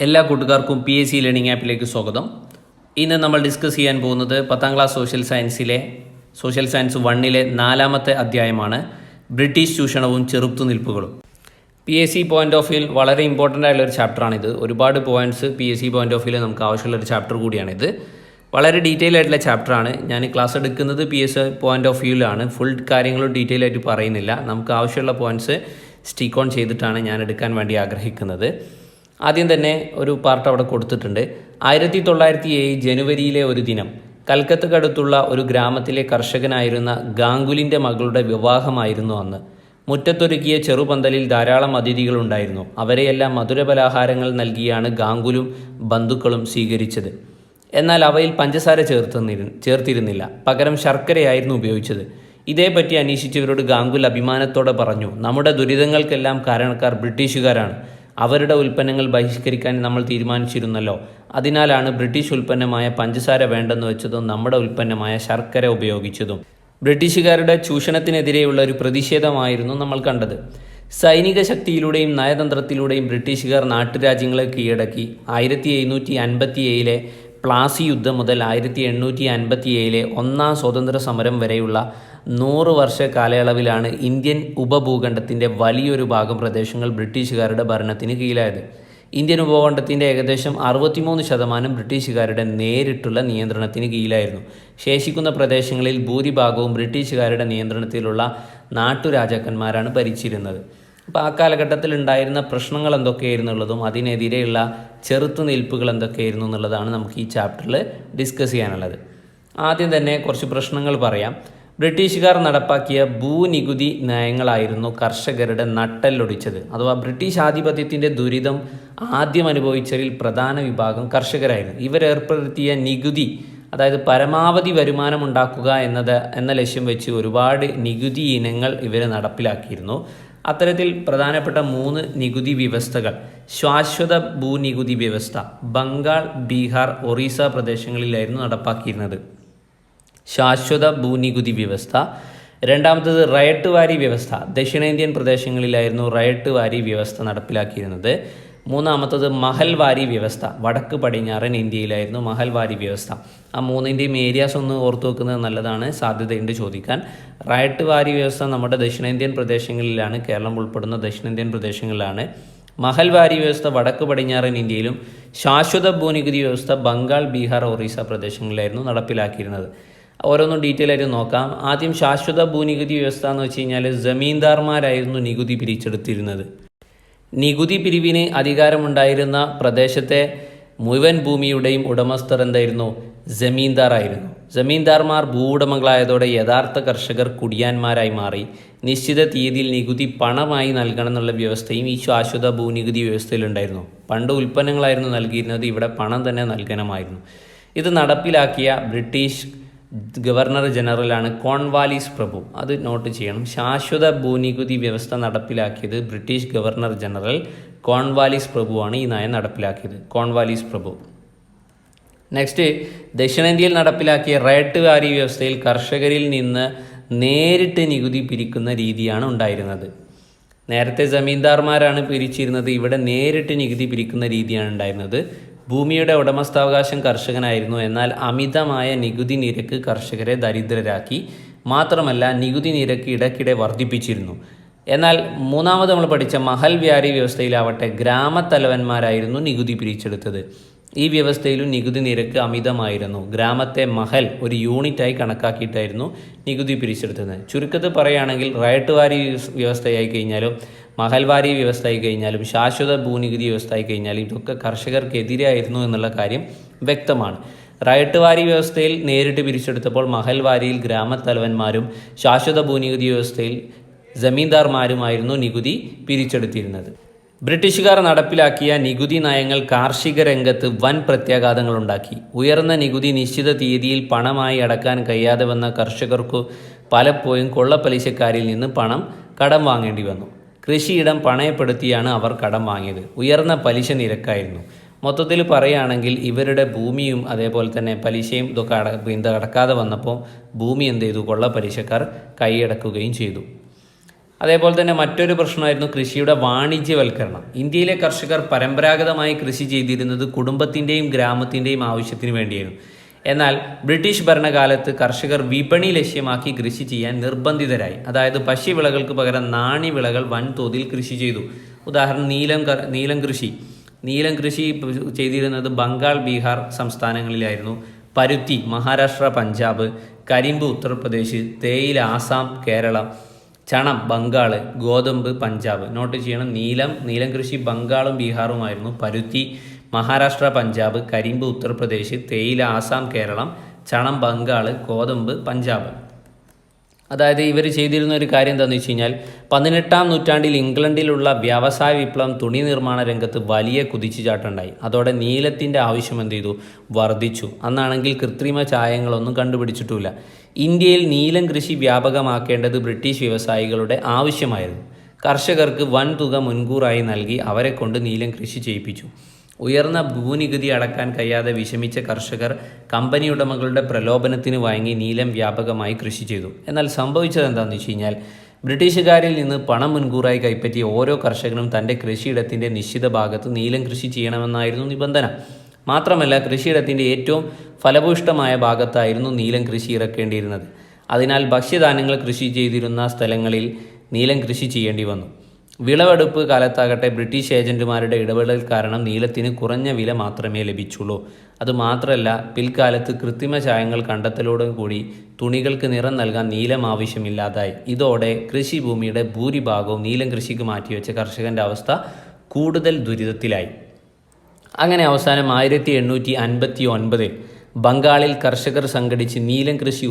എല്ലാ കൂട്ടുകാർക്കും PSC learning ആപ്പിലേക്ക് സ്വാഗതം. ഇന്ന് നമ്മൾ ഡിസ്കസ് ചെയ്യാൻ പോകുന്നത് 10ാം ക്ലാസ് സോഷ്യൽ സയൻസ് 1ലെ 4ാമത്തെ അധ്യായമാണ് ബ്രിട്ടീഷ് ചൂഷണവും ചെറുത്തുനിൽപ്പുകളും. PSC പോയിന്റ് ഓഫ് വ്യൂവിൽ വളരെ ഇമ്പോർട്ടൻ്റ് ആയിട്ടുള്ള ഒരു ചാപ്റ്ററാണിത്. ഒരുപാട് പോയിന്റ്സ് PSC പോയിന്റ് ഓഫ് വ്യൂവിൽ നമുക്ക് ആവശ്യമുള്ളൊരു ചാപ്റ്റർ കൂടിയാണിത്. വളരെ ഡീറ്റെയിൽ ആയിട്ടുള്ള ചാപ്റ്ററാണ്. ഞാൻ ക്ലാസ് എടുക്കുന്നത് PSC പോയിന്റ് ഓഫ് വ്യൂവിലാണ്. ഫുൾ കാര്യങ്ങളും ഡീറ്റെയിൽ ആയിട്ട് പറയുന്നില്ല. നമുക്ക് ആവശ്യമുള്ള പോയിന്റ്സ് സ്റ്റിക്ക് ഓൺ ചെയ്തിട്ടാണ് ഞാൻ എടുക്കാൻ വേണ്ടി ആഗ്രഹിക്കുന്നത്. ആദ്യം തന്നെ ഒരു പാർട്ട് അവിടെ കൊടുത്തിട്ടുണ്ട്. 1907 ജനുവരിയിലെ ഒരു ദിനം കൽക്കത്തക്കടുത്തുള്ള ഒരു ഗ്രാമത്തിലെ കർഷകനായിരുന്ന ഗാംഗുലിൻ്റെ മകളുടെ വിവാഹമായിരുന്നു അന്ന്. മുറ്റത്തൊരുക്കിയ ചെറുപന്തലിൽ ധാരാളം അതിഥികളുണ്ടായിരുന്നു. അവരെയെല്ലാം മധുരപലഹാരങ്ങൾ നൽകിയാണ് ഗാംഗുലും ബന്ധുക്കളും സ്വീകരിച്ചത്. എന്നാൽ അവയിൽ പഞ്ചസാര ചേർത്തിരുന്നില്ല. പകരം ശർക്കരയായിരുന്നു ഉപയോഗിച്ചത്. ഇതേപ്പറ്റി അന്വേഷിച്ചവരോട് ഗാംഗുൽ അഭിമാനത്തോടെ പറഞ്ഞു, നമ്മുടെ ദുരിതങ്ങൾക്കെല്ലാം കാരണക്കാർ ബ്രിട്ടീഷുകാരാണ്. അവരുടെ ഉൽപ്പന്നങ്ങൾ ബഹിഷ്കരിക്കാൻ നമ്മൾ തീരുമാനിച്ചിരുന്നല്ലോ. അതിനാലാണ് ബ്രിട്ടീഷ് ഉൽപ്പന്നമായ പഞ്ചസാര വേണ്ടെന്ന് വെച്ചതും നമ്മുടെ ഉൽപ്പന്നമായ ശർക്കര ഉപയോഗിച്ചതും. ബ്രിട്ടീഷുകാരുടെ ചൂഷണത്തിനെതിരെയുള്ള ഒരു പ്രതിഷേധമായിരുന്നു നമ്മൾ കണ്ടത്. സൈനിക ശക്തിയിലൂടെയും നയതന്ത്രത്തിലൂടെയും ബ്രിട്ടീഷുകാർ നാട്ടുരാജ്യങ്ങളെ കീഴടക്കി. 1757 പ്ലാസി യുദ്ധം മുതൽ 1857 ഒന്നാം സ്വാതന്ത്ര്യ സമരം വരെയുള്ള 100 വർഷ കാലയളവിലാണ് ഇന്ത്യൻ ഉപഭൂഖണ്ഡത്തിൻ്റെ വലിയൊരു ഭാഗം പ്രദേശങ്ങൾ ബ്രിട്ടീഷുകാരുടെ ഭരണത്തിന് കീഴിലായത്. ഇന്ത്യൻ ഉപഭൂഖണ്ഡത്തിൻ്റെ ഏകദേശം 63% ബ്രിട്ടീഷുകാരുടെ നേരിട്ടുള്ള നിയന്ത്രണത്തിന് കീഴിലായിരുന്നു. ശേഷിക്കുന്ന പ്രദേശങ്ങളിൽ ഭൂരിഭാഗവും ബ്രിട്ടീഷുകാരുടെ നിയന്ത്രണത്തിലുള്ള നാട്ടുരാജാക്കന്മാരാണ് ഭരിച്ചിരുന്നത്. അപ്പോൾ ആ കാലഘട്ടത്തിൽ ഉണ്ടായിരുന്ന പ്രശ്നങ്ങൾ എന്തൊക്കെയായിരുന്നുള്ളതും അതിനെതിരെയുള്ള ചെറുത്തുനിൽപ്പുകൾ എന്തൊക്കെയായിരുന്നു എന്നുള്ളതാണ് നമുക്ക് ഈ ചാപ്റ്ററിൽ ഡിസ്കസ് ചെയ്യാനുള്ളത്. ആദ്യം തന്നെ കുറച്ച് പ്രശ്നങ്ങൾ പറയാം. ബ്രിട്ടീഷുകാർ നടപ്പാക്കിയ ഭൂനികുതി നയങ്ങളായിരുന്നു കർഷകരുടെ നട്ടെല്ലൊടിച്ചത്. അഥവാ ബ്രിട്ടീഷ് ആധിപത്യത്തിൻ്റെ ദുരിതം ആദ്യം അനുഭവിച്ചവരിൽ പ്രധാന വിഭാഗം കർഷകരായിരുന്നു. ഇവരേർപ്പെടുത്തിയ നികുതി, അതായത് പരമാവധി വരുമാനം ഉണ്ടാക്കുക എന്ന ലക്ഷ്യം വെച്ച് ഒരുപാട് നികുതി ഇനങ്ങൾ ഇവർ നടപ്പിലാക്കിയിരുന്നു. അത്തരത്തിൽ പ്രധാനപ്പെട്ട 3 നികുതി വ്യവസ്ഥകൾ: ശാശ്വത ഭൂനികുതി വ്യവസ്ഥ ബംഗാൾ, ബീഹാർ, ഒറീസ പ്രദേശങ്ങളിലായിരുന്നു നടപ്പാക്കിയിരുന്നത്. ശാശ്വത ഭൂനികുതി വ്യവസ്ഥ. രണ്ടാമത്തത് റയട്ട് വാരി വ്യവസ്ഥ. ദക്ഷിണേന്ത്യൻ പ്രദേശങ്ങളിലായിരുന്നു റയട്ട് വാരി വ്യവസ്ഥ നടപ്പിലാക്കിയിരുന്നത്. മൂന്നാമത്തത് മഹൽവാരി വ്യവസ്ഥ. വടക്ക് പടിഞ്ഞാറൻ ഇന്ത്യയിലായിരുന്നു മഹൽവാരി വ്യവസ്ഥ. ആ 3ൻ്റെയും ഏരിയാസ് ഒന്ന് ഓർത്തു വെക്കുന്നത് നല്ലതാണ്, സാധ്യതയുണ്ട് ചോദിക്കാൻ. റയട്ട് വാരി വ്യവസ്ഥ നമ്മുടെ ദക്ഷിണേന്ത്യൻ പ്രദേശങ്ങളിലാണ്, കേരളം ഉൾപ്പെടുന്ന ദക്ഷിണേന്ത്യൻ പ്രദേശങ്ങളിലാണ്. മഹൽവാരി വ്യവസ്ഥ വടക്ക് പടിഞ്ഞാറൻ ഇന്ത്യയിലും ശാശ്വത ഭൂനികുതി വ്യവസ്ഥ ബംഗാൾ, ബീഹാർ, ഒറീസ പ്രദേശങ്ങളിലായിരുന്നു നടപ്പിലാക്കിയിരുന്നത്. ഓരോന്നും ഡീറ്റെയിൽ ആയിട്ട് നോക്കാം. ആദ്യം ശാശ്വത ഭൂനികുതി വ്യവസ്ഥ എന്ന് വെച്ച് കഴിഞ്ഞാൽ ജമീന്ദാർമാരായിരുന്നു നികുതി പിരിച്ചെടുത്തിരുന്നത്. നികുതി പിരിവിന് അധികാരമുണ്ടായിരുന്ന പ്രദേശത്തെ മുഴുവൻ ഭൂമിയുടെയും ഉടമസ്ഥർ എന്തായിരുന്നു? ജമീന്ദാറായിരുന്നു. ജമീന്ദാർമാർ ഭൂവുടമകളായതോടെ യഥാർത്ഥ കർഷകർ കുടിയാന്മാരായി മാറി. നിശ്ചിത തീയതിയിൽ നികുതി പണമായി നൽകണം എന്നുള്ള വ്യവസ്ഥയും ഈ ശാശ്വത ഭൂനികുതി വ്യവസ്ഥയിലുണ്ടായിരുന്നു. പണ്ട് ഉൽപ്പന്നങ്ങളായിരുന്നു നൽകിയിരുന്നത്, ഇവിടെ പണം തന്നെ നൽകണമായിരുന്നു. ഇത് നടപ്പിലാക്കിയ ബ്രിട്ടീഷ് ഗവർണർ ജനറലാണ് കോൺവാലിസ് പ്രഭു. അത് നോട്ട് ചെയ്യണം. ശാശ്വത ഭൂനികുതി വ്യവസ്ഥ നടപ്പിലാക്കിയത് ബ്രിട്ടീഷ് ഗവർണർ ജനറൽ കോൺവാലിസ് പ്രഭുവാണ്. ഈ നയം നടപ്പിലാക്കിയത് കോൺവാലിസ് പ്രഭു. നെക്സ്റ്റ്, ദക്ഷിണേന്ത്യയിൽ നടപ്പിലാക്കിയ റയട്ട് വാരി വ്യവസ്ഥയിൽ കർഷകരിൽ നിന്ന് നേരിട്ട് നികുതി പിരിക്കുന്ന രീതിയാണ് ഉണ്ടായിരുന്നത്. നേരത്തെ ജമീന്ദാർമാരാണ് പിരിച്ചിരുന്നത്, ഇവിടെ നേരിട്ട് നികുതി പിരിക്കുന്ന രീതിയാണ് ഉണ്ടായിരുന്നത്. ഭൂമിയുടെ ഉടമസ്ഥാവകാശം കർഷകനായിരുന്നു. എന്നാൽ അമിതമായ നികുതി നിരക്ക് കർഷകരെ ദരിദ്രരാക്കി. മാത്രമല്ല, നികുതി നിരക്ക് ഇടയ്ക്കിടെ വർദ്ധിപ്പിച്ചിരുന്നു. എന്നാൽ മൂന്നാമത് നമ്മൾ പഠിച്ച മഹൽവാരി വ്യവസ്ഥയിലാവട്ടെ ഗ്രാമത്തലവന്മാരായിരുന്നു നികുതി പിരിച്ചെടുത്തത്. ഈ വ്യവസ്ഥയിലും നികുതി നിരക്ക് അമിതമായിരുന്നു. ഗ്രാമത്തെ മഹൽ ഒരു യൂണിറ്റായി കണക്കാക്കിയിട്ടായിരുന്നു നികുതി പിരിച്ചെടുത്തത്. ചുരുക്കത്തിൽ പറയുകയാണെങ്കിൽ റയട്ട് വാരി വ്യവസ്ഥയായി കഴിഞ്ഞാലും മഹൽവാരി വ്യവസ്ഥയായി കഴിഞ്ഞാലും ശാശ്വത ഭൂനികുതി വ്യവസ്ഥയായി കഴിഞ്ഞാലും ഇതൊക്കെ കർഷകർക്കെതിരായിരുന്നു എന്നുള്ള കാര്യം വ്യക്തമാണ്. റയട്ട് വാരി വ്യവസ്ഥയിൽ നേരിട്ട് പിരിച്ചെടുത്തപ്പോൾ മഹൽവാരിയിൽ ഗ്രാമത്തലവന്മാരും ശാശ്വത ഭൂനികുതി വ്യവസ്ഥയിൽ ജമീന്ദാർമാരുമായിരുന്നു നികുതി പിരിച്ചെടുത്തിരുന്നത്. ബ്രിട്ടീഷുകാർ നടപ്പിലാക്കിയ നികുതി നയങ്ങൾ കാർഷിക രംഗത്ത് വൻ പ്രത്യാഘാതങ്ങളുണ്ടാക്കി. ഉയർന്ന നികുതി നിശ്ചിത തീയതിയിൽ പണമായി അടക്കാൻ കഴിയാതെ വന്ന കർഷകർക്കു പലപ്പോഴും കൊള്ളപ്പലിശക്കാരിൽ നിന്ന് പണം കടം വാങ്ങേണ്ടി വന്നു. കൃഷിയിടം പണയപ്പെടുത്തിയാണ് അവർ കടം വാങ്ങിയത്. ഉയർന്ന പലിശ നിരക്കായിരുന്നു. മൊത്തത്തിൽ പറയുകയാണെങ്കിൽ ഇവരുടെ ഭൂമിയും അതേപോലെ തന്നെ പലിശയും ഇതൊക്കെ അടക്കാതെ വന്നപ്പോൾ ഭൂമി എന്ത് ചെയ്തു? കൊള്ളപ്പലിശക്കാർ കൈയടക്കുകയും ചെയ്തു. അതേപോലെ തന്നെ മറ്റൊരു പ്രശ്നമായിരുന്നു കൃഷിയുടെ വാണിജ്യവൽക്കരണം. ഇന്ത്യയിലെ കർഷകർ പരമ്പരാഗതമായി കൃഷി ചെയ്തിരുന്നത് കുടുംബത്തിൻ്റെയും ഗ്രാമത്തിൻ്റെയും ആവശ്യത്തിന് വേണ്ടിയായിരുന്നു. എന്നാൽ ബ്രിട്ടീഷ് ഭരണകാലത്ത് കർഷകർ വിപണി ലക്ഷ്യമാക്കി കൃഷി ചെയ്യാൻ നിർബന്ധിതരായി. അതായത് ഭക്ഷ്യവിളകൾക്ക് പകരം നാണ്യവിളകൾ വൻതോതിൽ കൃഷി ചെയ്തു. ഉദാഹരണം നീലം കൃഷി ചെയ്തിരുന്നത് ബംഗാൾ, ബീഹാർ സംസ്ഥാനങ്ങളിലായിരുന്നു. പരുത്തി മഹാരാഷ്ട്ര, പഞ്ചാബ്, കരിമ്പ് ഉത്തർപ്രദേശ്, തേയില ആസാം, കേരളം, ചണം ബംഗാൾ, ഗോതമ്പ് പഞ്ചാബ്. നോട്ട് ചെയ്യണം, നീലം കൃഷി ബംഗാളും ബീഹാറുമായിരുന്നു. പരുത്തി മഹാരാഷ്ട്ര, പഞ്ചാബ്, കരിമ്പ് ഉത്തർപ്രദേശ്, തേയില ആസാം, കേരളം, ചണം ബംഗാൾ, ഗോതമ്പ് പഞ്ചാബ്. അതായത് ഇവർ ചെയ്തിരുന്ന ഒരു കാര്യം എന്താണെന്ന് വെച്ച് കഴിഞ്ഞാൽ 18-ാം നൂറ്റാണ്ടിൽ ഇംഗ്ലണ്ടിലുള്ള വ്യവസായ വിപ്ലവം തുണി നിർമ്മാണ രംഗത്ത് വലിയ കുതിച്ചുചാട്ടുണ്ടായി. അതോടെ നീലത്തിൻ്റെ ആവശ്യം എന്ത് ചെയ്തു? വർദ്ധിച്ചു. അന്നാണെങ്കിൽ കൃത്രിമ ചായങ്ങളൊന്നും കണ്ടുപിടിച്ചിട്ടില്ല. ഇന്ത്യയിൽ നീലം കൃഷി വ്യാപകമാക്കേണ്ടത് ബ്രിട്ടീഷ് വ്യവസായികളുടെ ആവശ്യമായിരുന്നു. കർഷകർക്ക് വൻ തുക മുൻകൂറായി നൽകി അവരെ കൊണ്ട് നീലം കൃഷി ചെയ്യിപ്പിച്ചു. ഉയർന്ന ഭൂനികുതി അടക്കാൻ കഴിയാതെ വിഷമിച്ച കർഷകർ കമ്പനി ഉടമകളുടെ പ്രലോഭനത്തിന് വഴങ്ങി നീലം വ്യാപകമായി കൃഷി ചെയ്തു. എന്നാൽ സംഭവിച്ചത് എന്താണെന്ന് വെച്ച് കഴിഞ്ഞാൽ ബ്രിട്ടീഷുകാരിൽ നിന്ന് പണം മുൻകൂറായി കൈപ്പറ്റിയ ഓരോ കർഷകനും തൻ്റെ കൃഷിയിടത്തിൻ്റെ നിശ്ചിത ഭാഗത്ത് നീലം കൃഷി ചെയ്യണമെന്നായിരുന്നു നിബന്ധന. മാത്രമല്ല കൃഷിയിടത്തിൻ്റെ ഏറ്റവും ഫലഭൂയിഷ്ഠമായ ഭാഗത്തായിരുന്നു നീലം കൃഷി ഇറക്കേണ്ടിയിരുന്നത്. അതിനാൽ ഭക്ഷ്യധാന്യങ്ങൾ കൃഷി ചെയ്തിരുന്ന സ്ഥലങ്ങളിൽ നീലം കൃഷി ചെയ്യേണ്ടി വന്നു. വിളവെടുപ്പ് കാലത്താകട്ടെ ബ്രിട്ടീഷ് ഏജന്റുമാരുടെ ഇടപെടൽ കാരണം നീലത്തിന് കുറഞ്ഞ വില മാത്രമേ ലഭിച്ചുള്ളൂ. അതുമാത്രമല്ല പിൽക്കാലത്ത് കൃത്രിമ ചായങ്ങൾ കണ്ടെത്തലോടുകൂടി തുണികൾക്ക് നിറം നൽകാൻ നീലം ആവശ്യമില്ലാതായി. ഇതോടെ കൃഷിഭൂമിയുടെ ഭൂരിഭാഗവും നീലം കൃഷിക്ക് മാറ്റിവെച്ച കർഷകൻ്റെ അവസ്ഥ കൂടുതൽ ദുരിതത്തിലായി. അങ്ങനെ അവസാനം 1859 ബംഗാളിൽ കർഷകർ സംഘടിച്ച് നീലം കൃഷി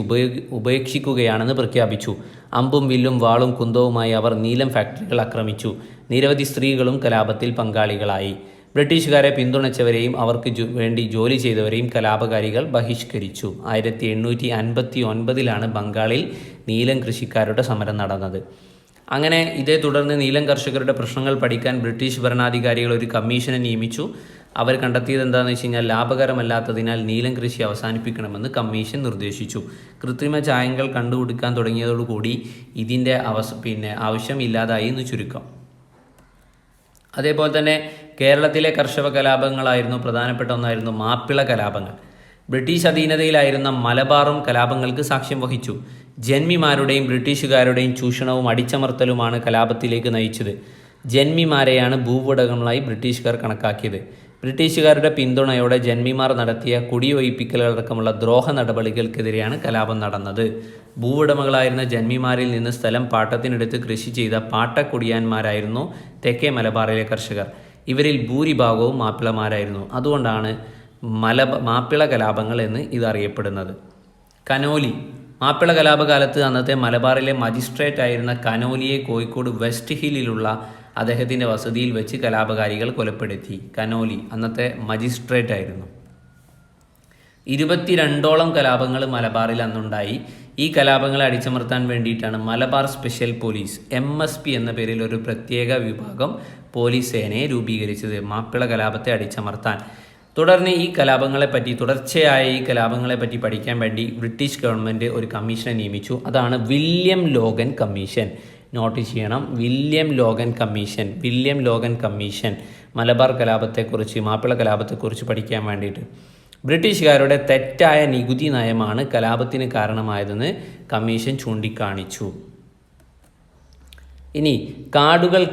ഉപേക്ഷിക്കുകയാണെന്ന് പ്രഖ്യാപിച്ചു. അമ്പും വില്ലും വാളും കുന്തവുമായി അവർ നീലം ഫാക്ടറികൾ ആക്രമിച്ചു. നിരവധി സ്ത്രീകളും കലാപത്തിൽ പങ്കാളികളായി. ബ്രിട്ടീഷുകാരെ പിന്തുണച്ചവരെയും അവർക്ക് വേണ്ടി ജോലി ചെയ്തവരെയും കലാപകാരികൾ ബഹിഷ്കരിച്ചു. 1859 ബംഗാളിൽ നീലം കൃഷിക്കാരുടെ സമരം നടന്നത്. അങ്ങനെ ഇതേ തുടർന്ന് നീലം കർഷകരുടെ പ്രശ്നങ്ങൾ പഠിക്കാൻ ബ്രിട്ടീഷ് ഭരണാധികാരികൾ ഒരു കമ്മീഷനെ നിയമിച്ചു. അവർ കണ്ടെത്തിയത് എന്താണെന്ന് വെച്ച് കഴിഞ്ഞാൽ ലാഭകരമല്ലാത്തതിനാൽ നീലം കൃഷി അവസാനിപ്പിക്കണമെന്ന് കമ്മീഷൻ നിർദ്ദേശിച്ചു. കൃത്രിമ ചായങ്ങൾ കണ്ടുപിടിക്കാൻ തുടങ്ങിയതോടുകൂടി ഇതിൻ്റെ ആവശ്യം ഇല്ലാതായി എന്ന് ചുരുക്കം. അതേപോലെ തന്നെ കേരളത്തിലെ കർഷക കലാപങ്ങളായിരുന്നു പ്രധാനപ്പെട്ട ഒന്നായിരുന്നു മാപ്പിള കലാപങ്ങൾ. ബ്രിട്ടീഷ് അധീനതയിലായിരുന്ന മലബാറും കലാപങ്ങൾക്ക് സാക്ഷ്യം വഹിച്ചു. ജന്മിമാരുടെയും ബ്രിട്ടീഷുകാരുടെയും ചൂഷണവും അടിച്ചമർത്തലുമാണ് കലാപത്തിലേക്ക് നയിച്ചത്. ജന്മിമാരെയാണ് ഭൂവുടമകളായി ബ്രിട്ടീഷുകാർ കണക്കാക്കിയത്. ബ്രിട്ടീഷുകാരുടെ പിന്തുണയോടെ ജന്മിമാർ നടത്തിയ കുടിയൊഴിപ്പിക്കലടക്കമുള്ള ദ്രോഹ നടപടികൾക്കെതിരെയാണ് കലാപം നടന്നത്. ഭൂവുടമകളായിരുന്ന ജന്മിമാരിൽ നിന്ന് സ്ഥലം പാട്ടത്തിനെടുത്ത് കൃഷി ചെയ്ത പാട്ടക്കുടിയാന്മാരായിരുന്നു തെക്കേ മലബാറിലെ കർഷകർ. ഇവരിൽ ഭൂരിഭാഗവും മാപ്പിളമാരായിരുന്നു. അതുകൊണ്ടാണ് മാപ്പിള കലാപങ്ങൾ എന്ന് ഇതറിയപ്പെടുന്നത്. കനോലി മാപ്പിള കലാപകാലത്ത് അന്നത്തെ മലബാറിലെ മജിസ്ട്രേറ്റ് ആയിരുന്ന കനോലിയെ കോഴിക്കോട് വെസ്റ്റ് ഹില്ലിലുള്ള അദ്ദേഹത്തിൻ്റെ വസതിയിൽ വെച്ച് കലാപകാരികൾ കൊലപ്പെടുത്തി. കനോലി അന്നത്തെ മജിസ്ട്രേറ്റ് ആയിരുന്നു. 22ഓളം കലാപങ്ങൾ മലബാറിൽ അന്നുണ്ടായി. ഈ കലാപങ്ങളെ അടിച്ചമർത്താൻ വേണ്ടിയിട്ടാണ് മലബാർ സ്പെഷ്യൽ പോലീസ് MSP എന്ന പേരിൽ ഒരു പ്രത്യേക വിഭാഗം പോലീസ് സേനയെ രൂപീകരിച്ചത്, മാപ്പിള കലാപത്തെ അടിച്ചമർത്താൻ. തുടർന്ന് തുടർച്ചയായ ഈ കലാപങ്ങളെപ്പറ്റി പഠിക്കാൻ വേണ്ടി ബ്രിട്ടീഷ് ഗവൺമെൻറ് ഒരു കമ്മീഷനെ നിയമിച്ചു. അതാണ് വില്യം ലോഗൻ കമ്മീഷൻ. നോട്ട് ചെയ്യണം, വില്യം ലോഗൻ കമ്മീഷൻ മലബാർ കലാപത്തെക്കുറിച്ച്, മാപ്പിള കലാപത്തെക്കുറിച്ച് പഠിക്കാൻ വേണ്ടിയിട്ട്. ബ്രിട്ടീഷുകാരുടെ തെറ്റായ നികുതി നയമാണ് കലാപത്തിന് കാരണമായതെന്ന് കമ്മീഷൻ ചൂണ്ടിക്കാണിച്ചു. ഇനി കാടുകൾ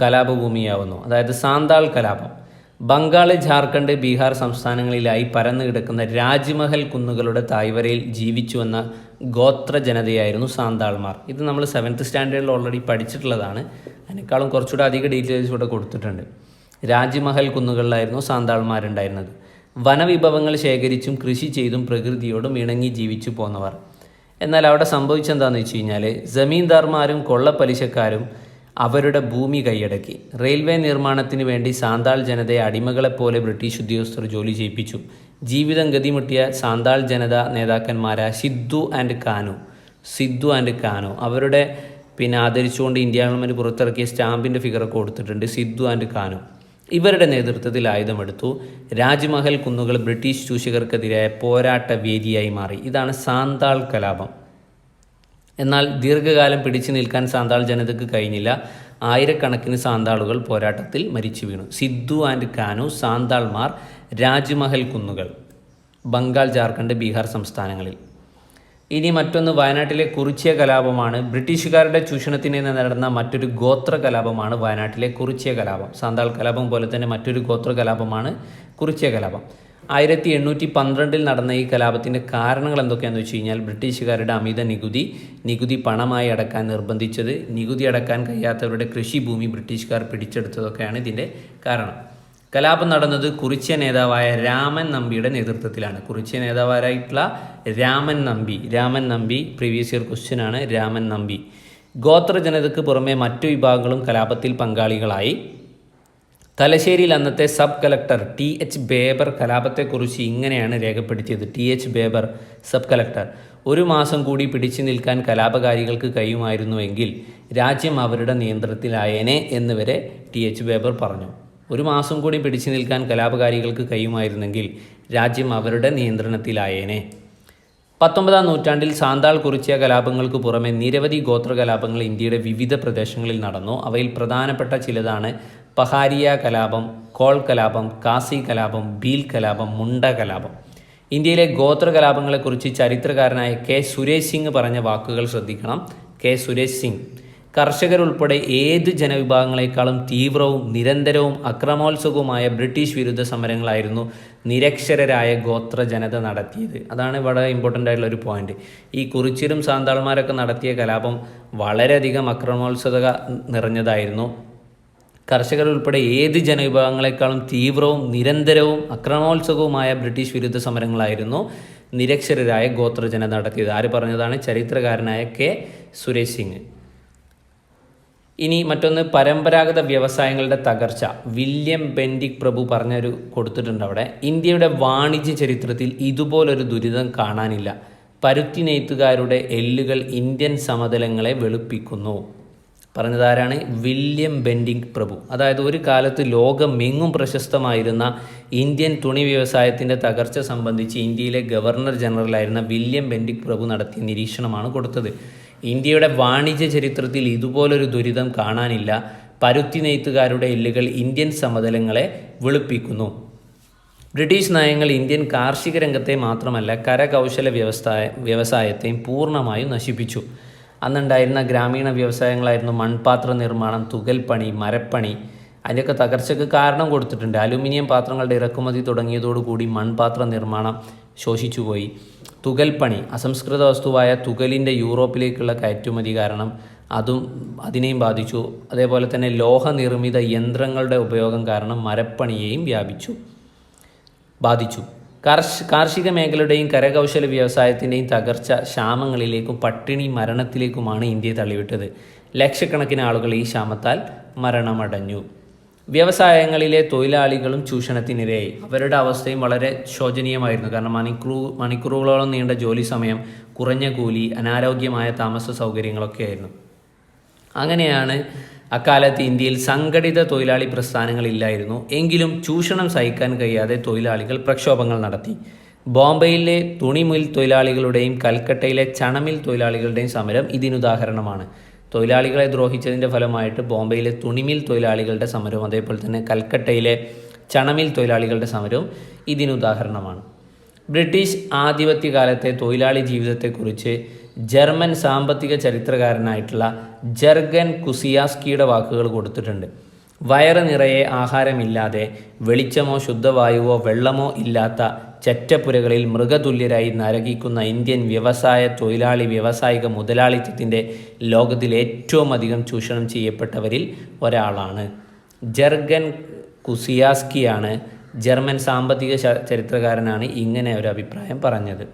കലാപഭൂമിയാവുന്നു. അതായത് സാന്താൾ കലാപം. ബംഗാൾ, ജാർഖണ്ഡ്, ബീഹാർ സംസ്ഥാനങ്ങളിലായി പരന്നു കിടക്കുന്ന രാജ്മഹൽ കുന്നുകളുടെ തായ്വരയിൽ ജീവിച്ചുവെന്ന ഗോത്ര ജനതയായിരുന്നു സാന്താൾമാർ. ഇത് നമ്മൾ 7th സ്റ്റാൻഡേർഡിൽ ഓൾറെഡി പഠിച്ചിട്ടുള്ളതാണ്. അതിനേക്കാളും കുറച്ചുകൂടെ അധിക ഡീറ്റെയിൽസ് ഇവിടെ കൊടുത്തിട്ടുണ്ട്. രാജ്മഹൽ കുന്നുകളിലായിരുന്നു സാന്താൾമാരുണ്ടായിരുന്നത്. വനവിഭവങ്ങൾ ശേഖരിച്ചും കൃഷി ചെയ്തും പ്രകൃതിയോടും ഇണങ്ങി ജീവിച്ചു പോന്നവർ. എന്നാൽ അവിടെ സംഭവിച്ചെന്താണെന്ന് വെച്ച് കഴിഞ്ഞാൽ ജമീന്ദാർമാരും കൊള്ളപ്പലിശക്കാരും അവരുടെ ഭൂമി കൈയടക്കി. റെയിൽവേ നിർമ്മാണത്തിന് വേണ്ടി സാന്താൾ ജനതയെ അടിമകളെപ്പോലെ ബ്രിട്ടീഷ് ഉദ്യോഗസ്ഥർ ജോലി ചെയ്യിപ്പിച്ചു. ജീവിതം ഗതിമുട്ടിയ സാന്താൾ ജനത നേതാക്കന്മാരായ സിദ്ദു ആൻഡ് കാനു അവരുടെ ആദരിച്ചുകൊണ്ട് ഇന്ത്യ ഗവൺമെൻറ് പുറത്തിറക്കിയ സ്റ്റാമ്പിൻ്റെ ഫിഗറൊക്കെ കൊടുത്തിട്ടുണ്ട്. സിദ്ദു ആൻഡ് കാനു ഇവരുടെ നേതൃത്വത്തിൽ ആയുധമെടുത്തു. രാജ്മഹൽ കുന്നുകൾ ബ്രിട്ടീഷ് ചൂഷകർക്കെതിരായ പോരാട്ട വേദിയായി മാറി. ഇതാണ് സാന്താൾ കലാപം. എന്നാൽ ദീർഘകാലം പിടിച്ചു നിൽക്കാൻ സാന്താൾ ജനതയ്ക്ക് കഴിഞ്ഞില്ല. ആയിരക്കണക്കിന് സാന്താളുകൾ പോരാട്ടത്തിൽ മരിച്ചു വീണു. സിദ്ധു ആൻഡ് കാനു, സാന്താൾമാർ, രാജ്മഹൽ കുന്നുകൾ, ബംഗാൾ, ജാർഖണ്ഡ്, ബീഹാർ സംസ്ഥാനങ്ങളിൽ. ഇനി മറ്റൊന്ന് വയനാട്ടിലെ കുറിച്യ കലാപമാണ്. ബ്രിട്ടീഷുകാരുടെ ചൂഷണത്തിന് നടന്ന മറ്റൊരു ഗോത്ര കലാപമാണ് വയനാട്ടിലെ കുറിച്യ കലാപം. സാന്താൾ കലാപം പോലെ തന്നെ മറ്റൊരു ഗോത്ര കലാപമാണ് കുറിച്യ കലാപം. 1812 നടന്ന ഈ കലാപത്തിൻ്റെ കാരണങ്ങൾ എന്തൊക്കെയാണെന്ന് വെച്ച് കഴിഞ്ഞാൽ, ബ്രിട്ടീഷുകാരുടെ അമിത നികുതി പണമായി അടക്കാൻ നിർബന്ധിച്ചത്, നികുതി അടക്കാൻ കഴിയാത്തവരുടെ കൃഷിഭൂമി ബ്രിട്ടീഷുകാർ പിടിച്ചെടുത്തതൊക്കെയാണ് ഇതിൻ്റെ കാരണം. കലാപം നടന്നത് കുറിച്യ നേതാവായ രാമൻ നമ്പിയുടെ നേതൃത്വത്തിലാണ്. കുറിച്യ നേതാവായിട്ടുള്ള Raman Nambi previous year question ആണ്. രാമൻ നമ്പി. ഗോത്ര ജനതയ്ക്ക് പുറമെ മറ്റു വിഭാഗങ്ങളും കലാപത്തിൽ പങ്കാളികളായി. തലശ്ശേരിയിൽ അന്നത്തെ സബ് കളക്ടർ TH ബേബർ കലാപത്തെക്കുറിച്ച് ഇങ്ങനെയാണ് രേഖപ്പെടുത്തിയത്. TH ബേബർ, സബ് കളക്ടർ: 1 മാസം കൂടി പിടിച്ചു നിൽക്കാൻ കലാപകാരികൾക്ക് കഴിയുമായിരുന്നുവെങ്കിൽ രാജ്യം അവരുടെ നിയന്ത്രണത്തിലായേനെ എന്ന് വരെ TH ബേബർ പറഞ്ഞു. 1 മാസം കൂടി പിടിച്ചു നിൽക്കാൻ കലാപകാരികൾക്ക് കഴിയുമായിരുന്നെങ്കിൽ രാജ്യം അവരുടെ നിയന്ത്രണത്തിലായേനെ. 19-ാം നൂറ്റാണ്ടിൽ സാന്താൾ കുറിച്യ കലാപങ്ങൾക്ക് പുറമെ നിരവധി ഗോത്ര കലാപങ്ങൾ ഇന്ത്യയുടെ വിവിധ പ്രദേശങ്ങളിൽ നടന്നു. അവയിൽ പ്രധാനപ്പെട്ട ചിലതാണ് പഹാരിയ കലാപം, കോൾ കലാപം, കാസി കലാപം, ഭീൽ കലാപം, മുണ്ട കലാപം. ഇന്ത്യയിലെ ഗോത്ര കലാപങ്ങളെക്കുറിച്ച് ചരിത്രകാരനായ K. സുരേഷ് സിംഗ് പറഞ്ഞ വാക്കുകൾ ശ്രദ്ധിക്കണം. K. സുരേഷ് സിംഗ്: കർഷകരുൾപ്പെടെ ഏത് ജനവിഭാഗങ്ങളെക്കാളും തീവ്രവും നിരന്തരവും അക്രമോത്സുകവുമായ ബ്രിട്ടീഷ് വിരുദ്ധ സമരങ്ങളായിരുന്നു നിരക്ഷരരായ ഗോത്ര ജനത നടത്തിയത്. അതാണ് വളരെ ഇമ്പോർട്ടൻ്റ് ആയിട്ടുള്ള ഒരു പോയിന്റ്. ഈ കുറിച്യരും സാന്താൾമാരൊക്കെ നടത്തിയ കലാപം വളരെയധികം അക്രമോത്സുകത നിറഞ്ഞതായിരുന്നു. കർഷകരുൾപ്പെടെ ഏത് ജനവിഭാഗങ്ങളെക്കാളും തീവ്രവും നിരന്തരവും അക്രമോത്സുകവുമായ ബ്രിട്ടീഷ് വിരുദ്ധ സമരങ്ങളായിരുന്നു നിരക്ഷരരായ ഗോത്ര ജനത നടത്തിയത്. ആര് പറഞ്ഞതാണ്? ചരിത്രകാരനായ K. സുരേഷ് സിംഗ്. ഇനി മറ്റൊന്ന് പരമ്പരാഗത വ്യവസായങ്ങളുടെ തകർച്ച. വില്യം ബെൻഡിക് പ്രഭു പറഞ്ഞൊരു കൊടുത്തിട്ടുണ്ട് അവിടെ. ഇന്ത്യയുടെ വാണിജ്യ ചരിത്രത്തിൽ ഇതുപോലൊരു ദുരിതം കാണാനില്ല. പരുത്തി നെയ്ത്തുകാരുടെ എല്ലുകൾ ഇന്ത്യൻ സമതലങ്ങളെ വെളുപ്പിക്കുന്നു. പറഞ്ഞതാരാണ്? വില്യം ബെൻഡിക് പ്രഭു. അതായത് ഒരു കാലത്ത് ലോകമെങ്ങും പ്രശസ്തമായിരുന്ന ഇന്ത്യൻ തുണി വ്യവസായത്തിൻ്റെ തകർച്ച സംബന്ധിച്ച് ഇന്ത്യയിലെ ഗവർണർ ജനറലായിരുന്ന വില്യം ബെൻഡിക് പ്രഭു നടത്തിയ നിരീക്ഷണമാണ് കൊടുത്തത്. ഇന്ത്യയുടെ വാണിജ്യ ചരിത്രത്തിൽ ഇതുപോലൊരു ദുരിതം കാണാനില്ല. പരുത്തി നെയ്ത്തുകാരുടെ എല്ലുകൾ ഇന്ത്യൻ സമതലങ്ങളെ വെളുപ്പിക്കുന്നു. ബ്രിട്ടീഷ് നയങ്ങൾ ഇന്ത്യൻ കാർഷിക രംഗത്തെ മാത്രമല്ല കരകൗശല വ്യവസായത്തെയും പൂർണ്ണമായും നശിപ്പിച്ചു. അന്നുണ്ടായിരുന്ന ഗ്രാമീണ വ്യവസായങ്ങളായിരുന്നു മൺപാത്ര നിർമ്മാണം, തുകൽപ്പണി, മരപ്പണി. അതിൻ്റെയൊക്കെ തകർച്ചയ്ക്ക് കാരണം കൊടുത്തിട്ടുണ്ട്. അലുമിനിയം പാത്രങ്ങളുടെ ഇറക്കുമതി തുടങ്ങിയതോടുകൂടി മൺപാത്ര നിർമ്മാണം ശോഷിച്ചുപോയി. തുകൽപ്പണി, അസംസ്കൃത വസ്തുവായ തുകലിൻ്റെ യൂറോപ്പിലേക്കുള്ള കയറ്റുമതി കാരണം അതിനെയും ബാധിച്ചു. അതേപോലെ തന്നെ ലോഹനിർമ്മിത യന്ത്രങ്ങളുടെ ഉപയോഗം കാരണം മരപ്പണിയെയും ബാധിച്ചു. കാർഷിക മേഖലയുടെയും കരകൗശല വ്യവസായത്തിൻ്റെയും തകർച്ച ക്ഷാമങ്ങളിലേക്കും പട്ടിണി മരണത്തിലേക്കുമാണ് ഇന്ത്യയെ തള്ളിവിട്ടത്. ലക്ഷക്കണക്കിന് ആളുകൾ ഈ ക്ഷാമത്താൽ മരണമടഞ്ഞു. വ്യവസായങ്ങളിലെ തൊഴിലാളികളും ചൂഷണത്തിനിരയായി. അവരുടെ അവസ്ഥയും വളരെ ശോചനീയമായിരുന്നു. കാരണം മണിക്കൂറുകളോളം നീണ്ട ജോലി സമയം, കുറഞ്ഞ കൂലി, അനാരോഗ്യമായ താമസ സൗകര്യങ്ങളൊക്കെ ആയിരുന്നു. അങ്ങനെയാണ് അക്കാലത്ത് ഇന്ത്യയിൽ സംഘടിത തൊഴിലാളി പ്രസ്ഥാനങ്ങളില്ലായിരുന്നു. എങ്കിലും ചൂഷണം സഹിക്കാൻ കഴിയാതെ തൊഴിലാളികൾ പ്രക്ഷോഭങ്ങൾ നടത്തി. ബോംബെയിലെ തുണിമിൽ തൊഴിലാളികളുടെയും കൽക്കട്ടയിലെ ചണമിൽ തൊഴിലാളികളുടെയും സമരം ഇതിനുദാഹരണമാണ്. തൊഴിലാളികളെ ദ്രോഹിച്ചതിൻ്റെ ഫലമായിട്ട് ബോംബെയിലെ തുണിമിൽ തൊഴിലാളികളുടെ സമരവും അതേപോലെ തന്നെ കൽക്കട്ടയിലെ ചണമിൽ തൊഴിലാളികളുടെ സമരവും ഇതിനുദാഹരണമാണ്. ബ്രിട്ടീഷ് ആധിപത്യകാലത്തെ തൊഴിലാളി ജീവിതത്തെക്കുറിച്ച് ജർമ്മൻ സാമ്പത്തിക ചരിത്രകാരനായിട്ടുള്ള ജർഗൻ കുസിയാസ്കിയുടെ വാക്കുകൾ കൊടുത്തിട്ടുണ്ട്. വയറ് നിറയെ ആഹാരമില്ലാതെ, വെളിച്ചമോ ശുദ്ധവായുവോ വെള്ളമോ ഇല്ലാത്ത ചെറ്റപ്പുരകളിൽ മൃഗതുല്യരായി നരകിക്കുന്ന ഇന്ത്യൻ വ്യാവസായിക മുതലാളിത്തത്തിൻ്റെ ലോകത്തിൽ ഏറ്റവും അധികം ചൂഷണം ചെയ്യപ്പെട്ടവരിൽ ഒരാളാണ്. ജർഗൻ കുസിയാസ്കിയാണ്, ജർമ്മൻ സാമ്പത്തിക ചരിത്രകാരനാണ് ഇങ്ങനെ ഒരു അഭിപ്രായം പറഞ്ഞത്.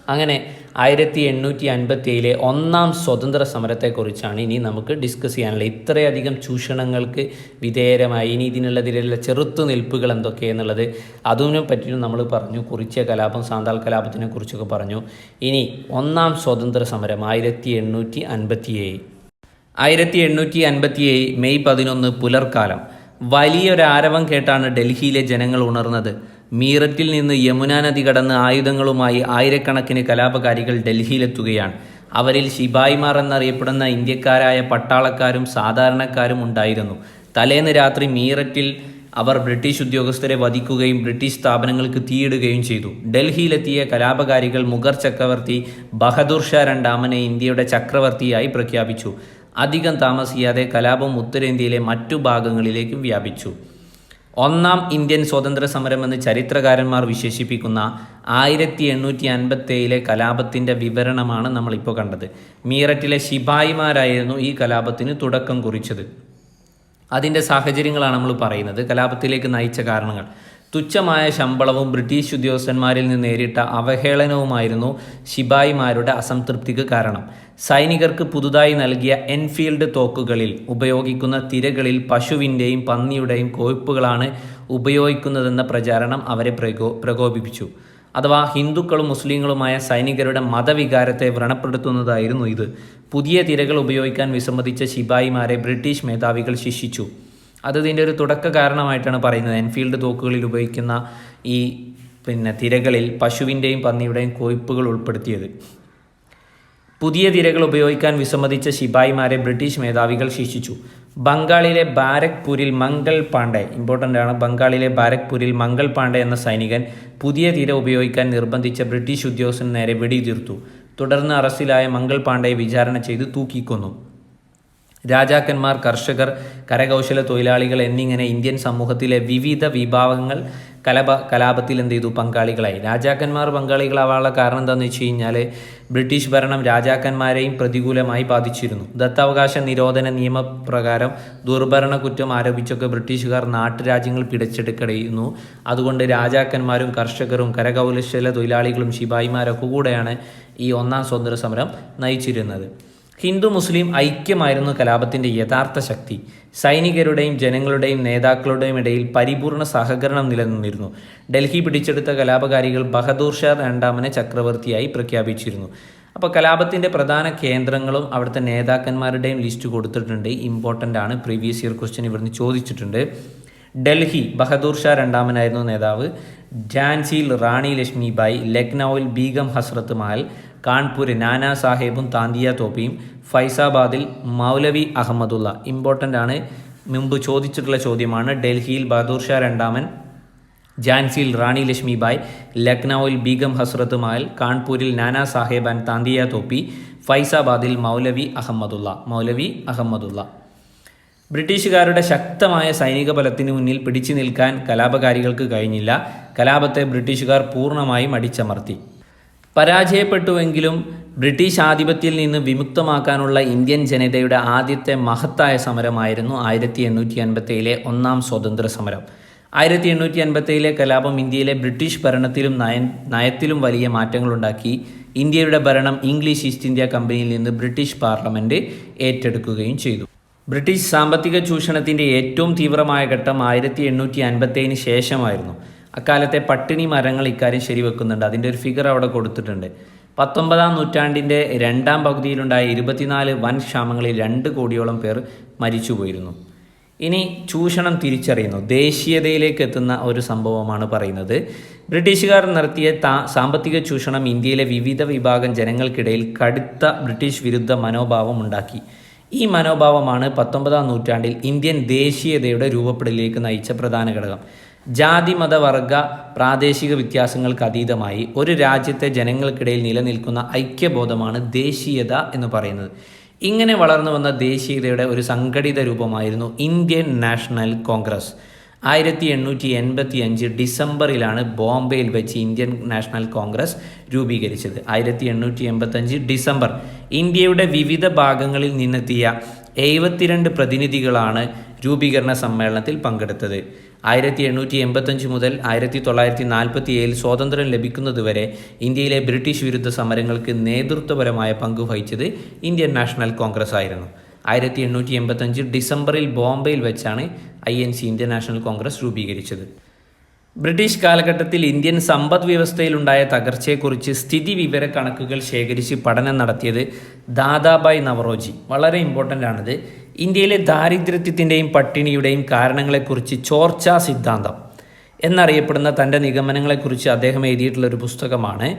അങ്ങനെ 1857 ഒന്നാം സ്വതന്ത്ര സമരത്തെക്കുറിച്ചാണ് ഇനി നമുക്ക് ഡിസ്കസ് ചെയ്യാനുള്ളത്. ഇത്രയധികം ചൂഷണങ്ങൾക്ക് വിധേയരമായി ഇനി ഇതിനുള്ള ചെറുത്തുനിൽപ്പുകൾ എന്തൊക്കെയെന്നുള്ളത് അതിനെ പറ്റിയും നമ്മൾ പറഞ്ഞു. കുറിച്യ കലാപം, സാന്താൾ കലാപത്തിനെ കുറിച്ചൊക്കെ പറഞ്ഞു. ഇനി ഒന്നാം സ്വതന്ത്ര സമരം 1857 മെയ് 11 പുലർക്കാലം. വലിയൊരാരവം കേട്ടാണ് ഡൽഹിയിലെ ജനങ്ങൾ ഉണർന്നത്. മീററ്റിൽ നിന്ന് യമുന നദി കടന്ന് ആയുധങ്ങളുമായി ആയിരക്കണക്കിന് കലാപകാരികൾ ഡൽഹിയിലെത്തുകയാണ്. അവരിൽ ശിപായിമാർ എന്നറിയപ്പെടുന്ന ഇന്ത്യക്കാരായ പട്ടാളക്കാരും സാധാരണക്കാരും ഉണ്ടായിരുന്നു. തലേന്ന് രാത്രി മീററ്റിൽ അവർ ബ്രിട്ടീഷ് ഉദ്യോഗസ്ഥരെ വധിക്കുകയും ബ്രിട്ടീഷ് സ്ഥാപനങ്ങൾക്ക് തീയിടുകയും ചെയ്തു. ഡൽഹിയിലെത്തിയ കലാപകാരികൾ മുഗൾ ചക്രവർത്തി ബഹദൂർ ഷാ രണ്ടാമനെ ഇന്ത്യയുടെ ചക്രവർത്തിയായി പ്രഖ്യാപിച്ചു. അധികം താമസിയാതെ കലാപം ഉത്തരേന്ത്യയിലെ മറ്റു ഭാഗങ്ങളിലേക്കും വ്യാപിച്ചു. ഒന്നാം ഇന്ത്യൻ സ്വാതന്ത്ര്യ സമരം എന്ന് ചരിത്രകാരന്മാർ വിശേഷിപ്പിക്കുന്ന 1857 കലാപത്തിൻ്റെ വിവരണമാണ് നമ്മളിപ്പോൾ കണ്ടത്. മീററ്റിലെ ശിപായിമാരായിരുന്നു ഈ കലാപത്തിന് തുടക്കം കുറിച്ചത്. അതിൻ്റെ സാഹചര്യങ്ങളാണ് നമ്മൾ പറയുന്നത്. കലാപത്തിലേക്ക് നയിച്ച കാരണങ്ങൾ: തുച്ഛമായ ശമ്പളവും ബ്രിട്ടീഷ് ഉദ്യോഗസ്ഥന്മാരിൽ നിന്ന് നേരിട്ട അവഹേളനവുമായിരുന്നു ശിപായിമാരുടെ അസംതൃപ്തിക്ക് കാരണം. സൈനികർക്ക് പുതുതായി നൽകിയ എൻഫീൽഡ് തോക്കുകളിൽ ഉപയോഗിക്കുന്ന തിരകളിൽ പശുവിൻ്റെയും പന്നിയുടെയും കൊഴുപ്പുകളാണ് ഉപയോഗിക്കുന്നതെന്ന പ്രചാരണം അവരെ പ്രകോപിപ്പിച്ചു. അഥവാ ഹിന്ദുക്കളും മുസ്ലിങ്ങളുമായ സൈനികരുടെ മതവികാരത്തെ വ്രണപ്പെടുത്തുന്നതായിരുന്നു ഇത്. പുതിയ തിരകൾ ഉപയോഗിക്കാൻ വിസമ്മതിച്ച ശിപായിമാരെ ബ്രിട്ടീഷ് മേധാവികൾ ശിക്ഷിച്ചു. അതിൻ്റെ ഒരു തുടക്ക കാരണമായിട്ടാണ് പറയുന്നത്. എൻഫീൽഡ് തോക്കുകളിൽ ഉപയോഗിക്കുന്ന ഈ തിരകളിൽ പശുവിൻ്റെയും പന്നിയുടെയും കൊഴുപ്പുകൾ ഉൾപ്പെടുത്തിയത്. പുതിയ തിരകൾ ഉപയോഗിക്കാൻ വിസമ്മതിച്ച ശിപായിമാരെ ബ്രിട്ടീഷ് മേധാവികൾ ശിക്ഷിച്ചു. ബംഗാളിലെ ബാരക്പൂരിൽ മംഗൾ പാണ്ഡെ, ഇമ്പോർട്ടൻ്റ് ആണ്, ബംഗാളിലെ ബാരക്പൂരിൽ മംഗൾ പാണ്ഡെ എന്ന സൈനികൻ പുതിയ തിര ഉപയോഗിക്കാൻ നിർബന്ധിച്ച ബ്രിട്ടീഷ് ഉദ്യോഗസ്ഥന് നേരെ വെടിയുതിർത്തു. തുടർന്ന് അറസ്റ്റിലായ മംഗൾ പാണ്ഡെയെ വിചാരണ ചെയ്ത് തൂക്കിക്കൊന്നു. രാജാക്കന്മാർ, കർഷകർ, കരകൗശല തൊഴിലാളികൾ എന്നിങ്ങനെ ഇന്ത്യൻ സമൂഹത്തിലെ വിവിധ വിഭാഗങ്ങൾ കലാപത്തിൽ പങ്കാളികളായി. രാജാക്കന്മാർ പങ്കാളികളാവാനുള്ള കാരണം എന്താണെന്ന് വെച്ച് കഴിഞ്ഞാൽ ബ്രിട്ടീഷ് ഭരണം രാജാക്കന്മാരെയും പ്രതികൂലമായി ബാധിച്ചിരുന്നു. ദത്താവകാശ നിരോധന നിയമപ്രകാരം ദുർഭരണ കുറ്റം ആരോപിച്ചൊക്കെ ബ്രിട്ടീഷുകാർ നാട്ടുരാജ്യങ്ങൾ പിടിച്ചെടുക്കുകയായിരുന്നു. അതുകൊണ്ട് രാജാക്കന്മാരും കർഷകരും കരകൗശല തൊഴിലാളികളും ശിപായിമാരൊക്കെ കൂടെയാണ് ഈ ഒന്നാം സ്വാതന്ത്ര്യ സമരം നയിച്ചിരുന്നത്. ഹിന്ദു മുസ്ലിം ഐക്യമായിരുന്നു കലാപത്തിൻ്റെ യഥാർത്ഥ ശക്തി. സൈനികരുടെയും ജനങ്ങളുടെയും നേതാക്കളുടെയും ഇടയിൽ പരിപൂർണ സഹകരണം നിലനിന്നിരുന്നു. ഡൽഹി പിടിച്ചെടുത്ത കലാപകാരികൾ ബഹദൂർ ഷാ രണ്ടാമനെ ചക്രവർത്തിയായി പ്രഖ്യാപിച്ചിരുന്നു. അപ്പോൾ കലാപത്തിൻ്റെ പ്രധാന കേന്ദ്രങ്ങളും അവിടുത്തെ നേതാക്കന്മാരുടെയും ലിസ്റ്റ് കൊടുത്തിട്ടുണ്ട്. ഇമ്പോർട്ടൻ്റ് ആണ്, പ്രീവിയസ് ഇയർ ക്വസ്റ്റ്യൻ ഇവിടുന്ന് ചോദിച്ചിട്ടുണ്ട്. ഡൽഹി ബഹദൂർ ഷാ രണ്ടാമനായിരുന്നു നേതാവ്. ഝാൻസിയിൽ റാണി ലക്ഷ്മിബായി, ലക്നൌവിൽ ബീഗം ഹസ്രത്ത് മഹൽ, കാൺപൂരിൽ നാനാ സാഹേബും താന്തിയ തോപ്പിയും, ഫൈസാബാദിൽ മൗലവി അഹമ്മദുള്ള. ഇമ്പോർട്ടൻ്റ് ആണ്, മുമ്പ് ചോദിച്ചിട്ടുള്ള ചോദ്യമാണ്. ഡൽഹിയിൽ ബഹദൂർ ഷാ രണ്ടാമൻ, ഝാൻസിയിൽ റാണി ലക്ഷ്മിബായി, ലക്നൌവിൽ ബീഗം ഹസ്രത്ത് മഹൽ, കാൺപൂരിൽ നാനാ സാഹേബ് ആൻഡ് താന്തിയ തോപ്പി, ഫൈസാബാദിൽ മൗലവി അഹമ്മദുള്ള. ബ്രിട്ടീഷുകാരുടെ ശക്തമായ സൈനിക ബലത്തിന് മുന്നിൽ പിടിച്ചു നിൽക്കാൻ കലാപകാരികൾക്ക് കഴിഞ്ഞില്ല. കലാപത്തെ ബ്രിട്ടീഷുകാർ പൂർണ്ണമായും അടിച്ചമർത്തി. പരാജയപ്പെട്ടുവെങ്കിലും ബ്രിട്ടീഷ് ആധിപത്യത്തിൽ നിന്ന് വിമുക്തമാക്കാനുള്ള ഇന്ത്യൻ ജനതയുടെ ആദ്യത്തെ മഹത്തായ സമരമായിരുന്നു 1857 ഒന്നാം സ്വാതന്ത്ര്യ സമരം. 1857 കലാപം ഇന്ത്യയിലെ ബ്രിട്ടീഷ് ഭരണത്തിലും നയത്തിലും വലിയ മാറ്റങ്ങളുണ്ടാക്കി. ഇന്ത്യയുടെ ഭരണം ഇംഗ്ലീഷ് ഈസ്റ്റ് ഇന്ത്യ കമ്പനിയിൽ നിന്ന് ബ്രിട്ടീഷ് പാർലമെൻറ്റ് ഏറ്റെടുക്കുകയും ചെയ്തു. ബ്രിട്ടീഷ് സാമ്പത്തിക ചൂഷണത്തിൻ്റെ ഏറ്റവും തീവ്രമായ ഘട്ടം 1857 ശേഷമായിരുന്നു. അക്കാലത്തെ പട്ടിണി മരങ്ങൾ ഇക്കാര്യം ശരിവെക്കുന്നുണ്ട്. അതിൻ്റെ ഒരു ഫിഗർ അവിടെ കൊടുത്തിട്ടുണ്ട്. 19-ാം നൂറ്റാണ്ടിൻ്റെ രണ്ടാം പകുതിയിലുണ്ടായ 24 വൻ ക്ഷാമങ്ങളിൽ 2 കോടിയോളം പേർ മരിച്ചുപോയിരുന്നു. ഇനി ചൂഷണം തിരിച്ചറിയുന്നു, ദേശീയതയിലേക്ക് എത്തുന്ന ഒരു സംഭവമാണ് പറയുന്നത്. ബ്രിട്ടീഷുകാർ നടത്തിയ സാമ്പത്തിക ചൂഷണം ഇന്ത്യയിലെ വിവിധ വിഭാഗം ജനങ്ങൾക്കിടയിൽ കടുത്ത ബ്രിട്ടീഷ് വിരുദ്ധ മനോഭാവം ഉണ്ടാക്കി. ഈ മനോഭാവമാണ് 19-ാം നൂറ്റാണ്ടിൽ ഇന്ത്യൻ ദേശീയതയുടെ രൂപപ്പെടലിലേക്ക് നയിച്ച പ്രധാന ഘടകം. ജാതി, മത, വർഗ, പ്രാദേശിക വ്യത്യാസങ്ങൾക്ക് അതീതമായി ഒരു രാജ്യത്തെ ജനങ്ങൾക്കിടയിൽ നിലനിൽക്കുന്ന ഐക്യബോധമാണ് ദേശീയത എന്ന് പറയുന്നത്. ഇങ്ങനെ വളർന്നു വന്ന ദേശീയതയുടെ ഒരു സംഘടിത രൂപമായിരുന്നു ഇന്ത്യൻ നാഷണൽ കോൺഗ്രസ്. 1885 ഡിസംബറിലാണ് ബോംബെയിൽ വെച്ച് ഇന്ത്യൻ നാഷണൽ കോൺഗ്രസ് രൂപീകരിച്ചത്. 1885 ഡിസംബർ. ഇന്ത്യയുടെ വിവിധ ഭാഗങ്ങളിൽ നിന്നെത്തിയ 72 പ്രതിനിധികളാണ് രൂപീകരണ സമ്മേളനത്തിൽ പങ്കെടുത്തത്. 1885 മുതൽ 1947 സ്വാതന്ത്ര്യം ലഭിക്കുന്നതുവരെ ഇന്ത്യയിലെ ബ്രിട്ടീഷ് വിരുദ്ധ സമരങ്ങൾക്ക് നേതൃത്വപരമായ പങ്കുവഹിച്ചത് ഇന്ത്യൻ നാഷണൽ കോൺഗ്രസ് ആയിരുന്നു. 1885 ഡിസംബറിൽ ബോംബെയിൽ വെച്ചാണ് INC ഇന്ത്യൻ നാഷണൽ കോൺഗ്രസ് രൂപീകരിച്ചത്. ബ്രിട്ടീഷ് കാലഘട്ടത്തിൽ ഇന്ത്യൻ സമ്പദ് വ്യവസ്ഥയിലുണ്ടായ തകർച്ചയെക്കുറിച്ച് സ്ഥിതി വിവര കണക്കുകൾ ശേഖരിച്ച് പഠനം നടത്തിയത് ദാദാബായ് നവറോജി. വളരെ ഇമ്പോർട്ടൻ്റ് ആണിത്. ഇന്ത്യയിലെ ദാരിദ്ര്യത്തിൻ്റെയും പട്ടിണിയുടെയും കാരണങ്ങളെക്കുറിച്ച് ചോർച്ചാ സിദ്ധാന്തം എന്നറിയപ്പെടുന്ന തൻ്റെ നിഗമനങ്ങളെക്കുറിച്ച് അദ്ദേഹം എഴുതിയിട്ടുള്ളൊരു പുസ്തകമാണ്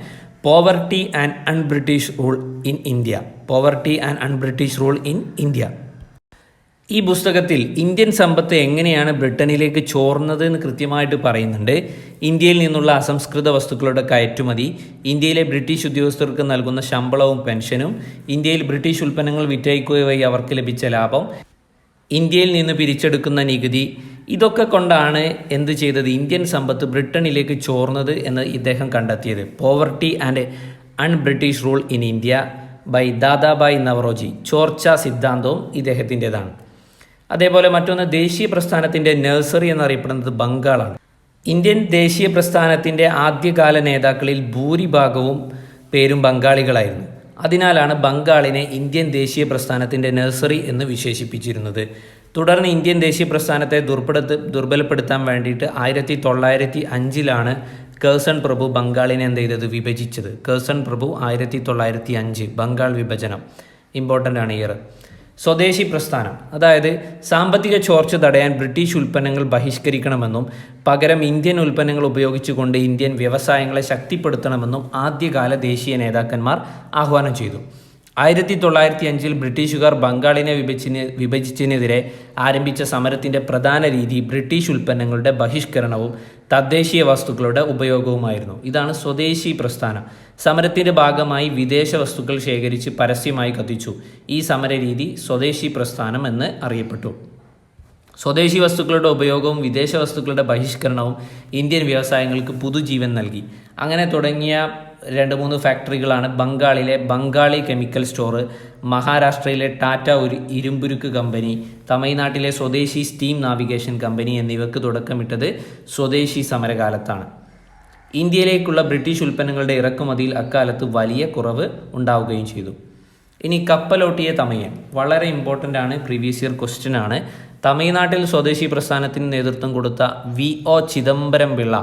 poverty and unBritish rule in India. Poverty and unBritish rule in India. ഈ പുസ്തകത്തിൽ ഇന്ത്യൻ സമ്പത്ത് എങ്ങനെയാണ് ബ്രിട്ടനിലേക്ക് ചോർന്നത് എന്ന് കൃത്യമായിട്ട് പറയുന്നുണ്ട്. ഇന്ത്യയിൽ നിന്നുള്ള അസംസ്കൃത വസ്തുക്കളുടെ കയറ്റുമതി, ഇന്ത്യയിലെ ബ്രിട്ടീഷ് ഉദ്യോഗസ്ഥർക്ക് നൽകുന്ന ശമ്പളവും പെൻഷനും, ഇന്ത്യയിൽ ബ്രിട്ടീഷ് ഉൽപ്പന്നങ്ങൾ വിറ്റഴിക്കുക വഴി അവർക്ക് ലഭിച്ച ലാഭം, ഇന്ത്യയിൽ നിന്ന് പിരിച്ചെടുക്കുന്ന നികുതി, ഇതൊക്കെ കൊണ്ടാണ് എന്ത് ചെയ്തത്, ഇന്ത്യൻ സമ്പത്ത് ബ്രിട്ടനിലേക്ക് ചോർന്നത് എന്ന് ഇദ്ദേഹം കണ്ടെത്തിയത്. Poverty and unBritish rule in India by Dadabhai Naoroji. ചോർച്ച സിദ്ധാന്തവും ഇദ്ദേഹത്തിൻ്റെതാണ്. അതേപോലെ മറ്റൊന്ന്, ദേശീയ പ്രസ്ഥാനത്തിൻ്റെ നഴ്സറി എന്നറിയപ്പെടുന്നത് ബംഗാളാണ്. ഇന്ത്യൻ ദേശീയ പ്രസ്ഥാനത്തിൻ്റെ ആദ്യകാല നേതാക്കളിൽ ഭൂരിഭാഗവും പേരും ബംഗാളികളായിരുന്നു. അതിനാലാണ് ബംഗാളിനെ ഇന്ത്യൻ ദേശീയ പ്രസ്ഥാനത്തിൻ്റെ നഴ്സറി എന്ന് വിശേഷിപ്പിച്ചിരുന്നത്. തുടർന്ന് ഇന്ത്യൻ ദേശീയ പ്രസ്ഥാനത്തെ ദുർബലപ്പെടുത്താൻ വേണ്ടിയിട്ട് 1905 കേഴ്സൺ പ്രഭു ബംഗാളിനെ എന്ത് ചെയ്തത്, വിഭജിച്ചത്. കേഴ്സൺ പ്രഭു 1905 ബംഗാൾ വിഭജനം. ഇമ്പോർട്ടൻ്റ് ആണ് ഇയർ. സ്വദേശി പ്രസ്ഥാനം, അതായത് സാമ്പത്തിക ചോർച്ച തടയാൻ ബ്രിട്ടീഷ് ഉൽപ്പന്നങ്ങൾ ബഹിഷ്കരിക്കണമെന്നും പകരം ഇന്ത്യൻ ഉൽപ്പന്നങ്ങൾ ഉപയോഗിച്ചുകൊണ്ട് ഇന്ത്യൻ വ്യവസായങ്ങളെ ശക്തിപ്പെടുത്തണമെന്നും ആദ്യകാല ദേശീയ നേതാക്കന്മാർ ആഹ്വാനം ചെയ്തു. 1905 ബ്രിട്ടീഷുകാർ ബംഗാളിനെ വിഭജിച്ചതിനെതിരെ ആരംഭിച്ച സമരത്തിൻ്റെ പ്രധാന രീതി ബ്രിട്ടീഷ് ഉൽപ്പന്നങ്ങളുടെ ബഹിഷ്കരണവും തദ്ദേശീയ വസ്തുക്കളുടെ ഉപയോഗവുമായിരുന്നു. ഇതാണ് സ്വദേശി പ്രസ്ഥാനം. സമരത്തിൻ്റെ ഭാഗമായി വിദേശ വസ്തുക്കൾ ശേഖരിച്ച് പരസ്യമായി കത്തിച്ചു. ഈ സമരരീതി സ്വദേശി പ്രസ്ഥാനം എന്ന് അറിയപ്പെട്ടു. സ്വദേശി വസ്തുക്കളുടെ ഉപയോഗവും വിദേശ വസ്തുക്കളുടെ ബഹിഷ്കരണവും ഇന്ത്യൻ വ്യവസായങ്ങൾക്ക് പുതുജീവൻ നൽകി. അങ്ങനെ തുടങ്ങിയ 2-3 ഫാക്ടറികളാണ് ബംഗാളിലെ ബംഗാളി കെമിക്കൽ സ്റ്റോർ, മഹാരാഷ്ട്രയിലെ ടാറ്റ ഇരുമ്പുരുക്ക് കമ്പനി, തമിഴ്നാട്ടിലെ സ്വദേശി സ്റ്റീം നാവിഗേഷൻ കമ്പനി എന്നിവയ്ക്ക് തുടക്കമിട്ടത് സ്വദേശി സമരകാലത്താണ്. ഇന്ത്യയിലേക്കുള്ള ബ്രിട്ടീഷ് ഉൽപ്പന്നങ്ങളുടെ ഇറക്കുമതിയിൽ അക്കാലത്ത് വലിയ കുറവ് ഉണ്ടാവുകയും ചെയ്തു. ഇനി കപ്പലോട്ടിയ തമിഴൻ, വളരെ ഇമ്പോർട്ടൻ്റ് ആണ്, പ്രീവിയസ് ഇയർ ക്വസ്റ്റ്യൻ ആണ്. തമിഴ്നാട്ടിൽ സ്വദേശി പ്രസ്ഥാനത്തിന് നേതൃത്വം കൊടുത്ത VO ചിദംബരം പിള്ള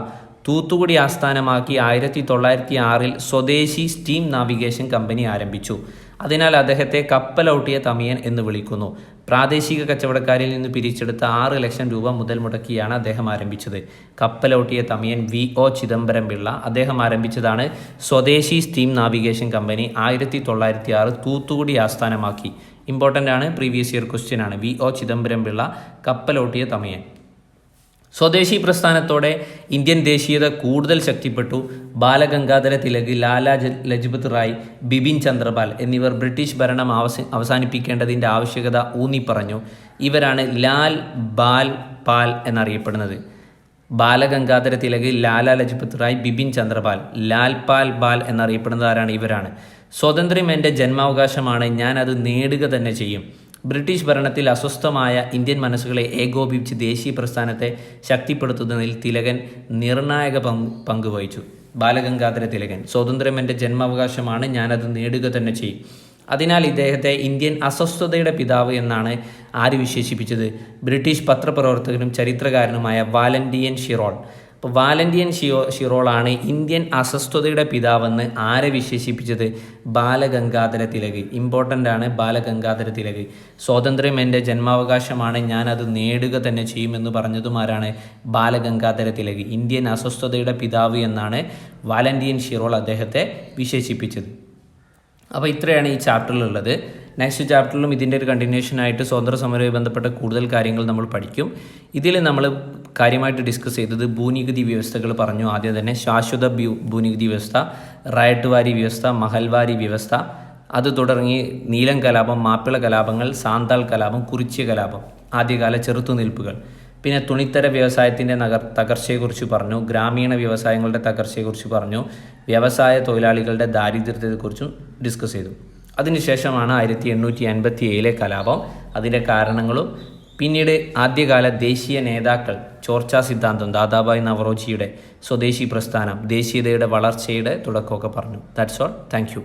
തൂത്തുക്കുടി ആസ്ഥാനമാക്കി 1906 സ്വദേശി സ്റ്റീം നാവിഗേഷൻ കമ്പനി ആരംഭിച്ചു. അതിനാൽ അദ്ദേഹത്തെ കപ്പലോട്ടിയ തമിഴൻ എന്ന് വിളിക്കുന്നു. പ്രാദേശിക കച്ചവടക്കാരിൽ നിന്ന് പിരിച്ചെടുത്ത 6 ലക്ഷം രൂപ മുതൽ മുടക്കിയാണ് അദ്ദേഹം ആരംഭിച്ചത്. കപ്പലോട്ടിയ തമിഴൻ VO ചിദംബരം പിള്ള. അദ്ദേഹം ആരംഭിച്ചതാണ് സ്വദേശി സ്റ്റീം നാവിഗേഷൻ കമ്പനി 1906 തൂത്തുക്കുടി ആസ്ഥാനമാക്കി. ഇമ്പോർട്ടൻ്റ് ആണ്, പ്രീവിയസ് ഇയർ ക്വസ്റ്റ്യൻ ആണ്. VO ചിദംബരം പിള്ള, കപ്പലോട്ടിയ തമിഴൻ. സ്വദേശി പ്രസ്ഥാനത്തോടെ ഇന്ത്യൻ ദേശീയത കൂടുതൽ ശക്തിപ്പെട്ടു. ബാലഗംഗാധര തിലക്, ലാലാ ലജ്പത് റായ്, ബിപിൻ ചന്ദ്രപാൽ എന്നിവർ ബ്രിട്ടീഷ് ഭരണം അവസാനിപ്പിക്കേണ്ടതിൻ്റെ ആവശ്യകത ഊന്നിപ്പറഞ്ഞു. ഇവരാണ് ലാൽ ബാൽ പാൽ എന്നറിയപ്പെടുന്നത്. ബാലഗംഗാധര തിലക്, ലാലാ ലജ്പത് റായ്, ബിപിൻ ചന്ദ്രപാൽ. ലാൽ പാൽ ബാൽ എന്നറിയപ്പെടുന്നത് ആരാണ്? ഇവരാണ്. സ്വാതന്ത്ര്യം എൻ്റെ ജന്മാവകാശമാണ്, ഞാൻ അത് നേടുക തന്നെ ചെയ്യും. ബ്രിട്ടീഷ് ഭരണത്തിൽ അസ്വസ്ഥമായ ഇന്ത്യൻ മനസ്സുകളെ ഏകോപിപ്പിച്ച് ദേശീയ പ്രസ്ഥാനത്തെ ശക്തിപ്പെടുത്തുന്നതിൽ തിലകൻ നിർണായക പങ്ക് വഹിച്ചു. ബാലഗംഗാധര തിലകൻ, സ്വാതന്ത്ര്യം എൻ്റെ ജന്മാവകാശമാണ്, ഞാനത് നേടുക തന്നെ ചെയ്യും. അതിനാൽ ഇദ്ദേഹത്തെ ഇന്ത്യൻ അസ്വസ്ഥതയുടെ പിതാവ് എന്നാണ് ആര് വിശേഷിപ്പിച്ചത്? ബ്രിട്ടീഷ് പത്രപ്രവർത്തകനും ചരിത്രകാരനുമായ വാലന്റിയൻ ഷിറോൾ. അപ്പോൾ വാലന്റിയൻ ഷിറോളാണ് ഇന്ത്യൻ അസ്വസ്ഥതയുടെ പിതാവെന്ന് ആരെ വിശേഷിപ്പിച്ചത്? ബാലഗംഗാധര തിലക്. ഇമ്പോർട്ടൻ്റ് ആണ്, ബാലഗംഗാധര തിലക്. സ്വാതന്ത്ര്യം എൻ്റെ ജന്മാവകാശമാണ്, ഞാനത് നേടുക തന്നെ ചെയ്യുമെന്ന് പറഞ്ഞതും ആരാണ്? ബാലഗംഗാധര തിലക്. ഇന്ത്യൻ അസ്വസ്ഥതയുടെ പിതാവ് എന്നാണ് വാലന്റിയൻ ഷിറോൾ അദ്ദേഹത്തെ വിശേഷിപ്പിച്ചത്. അപ്പോൾ ഇത്രയാണ് ഈ ചാപ്റ്ററിലുള്ളത്. നെക്സ്റ്റ് ചാപ്റ്ററിലും ഇതിൻ്റെ ഒരു കണ്ടിന്യൂഷനായിട്ട് സ്വാതന്ത്ര്യ സമരവുമായി ബന്ധപ്പെട്ട കൂടുതൽ കാര്യങ്ങൾ നമ്മൾ പഠിക്കും. ഇതിൽ നമ്മൾ കാര്യമായിട്ട് ഡിസ്കസ് ചെയ്തത് ഭൂനികുതി വ്യവസ്ഥകൾ പറഞ്ഞു. ആദ്യം തന്നെ ശാശ്വത ഭൂനികുതി വ്യവസ്ഥ, റയട്ട് വാരി വ്യവസ്ഥ, മഹൽവാരി വ്യവസ്ഥ, അത് തുടങ്ങി നീലം കലാപം, മാപ്പിള കലാപങ്ങൾ, സാന്താൾ കലാപം, കുറിച്യ കലാപം, ആദ്യകാല ചെറുത്തുനിൽപ്പുകൾ. പിന്നെ തുണിത്തര വ്യവസായത്തിൻ്റെ തകർച്ചയെക്കുറിച്ച് പറഞ്ഞു, ഗ്രാമീണ വ്യവസായങ്ങളുടെ തകർച്ചയെക്കുറിച്ച് പറഞ്ഞു, വ്യവസായ തൊഴിലാളികളുടെ ദാരിദ്ര്യത്തെക്കുറിച്ചും ഡിസ്കസ് ചെയ്തു. അതിനുശേഷമാണ് 1887 കലാപം, അതിൻ്റെ കാരണങ്ങളും പിന്നീട് ആദ്യകാല ദേശീയ നേതാക്കൾ, ചോർച്ചാ സിദ്ധാന്തം, ദാദാബായ് നവറോജിയുടെ സ്വദേശി പ്രസ്ഥാനം, ദേശീയതയുടെ വളർച്ചയുടെ തുടക്കമൊക്കെ പറഞ്ഞു. That's all. Thank you.